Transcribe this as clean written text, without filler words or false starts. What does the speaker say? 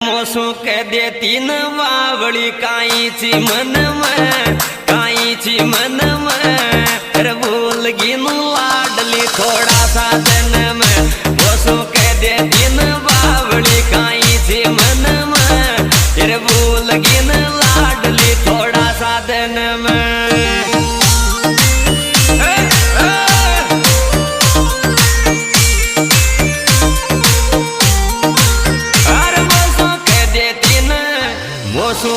मोसू कह देती न वावड़ी काईची मन में काईची मन में अरे भूल गिन लाडली थोड़ा सा दिन में मोसू कह देती न वावड़ी काईची मन में अरे भूल गिन लाडली थोड़ा सा दिन में मोसू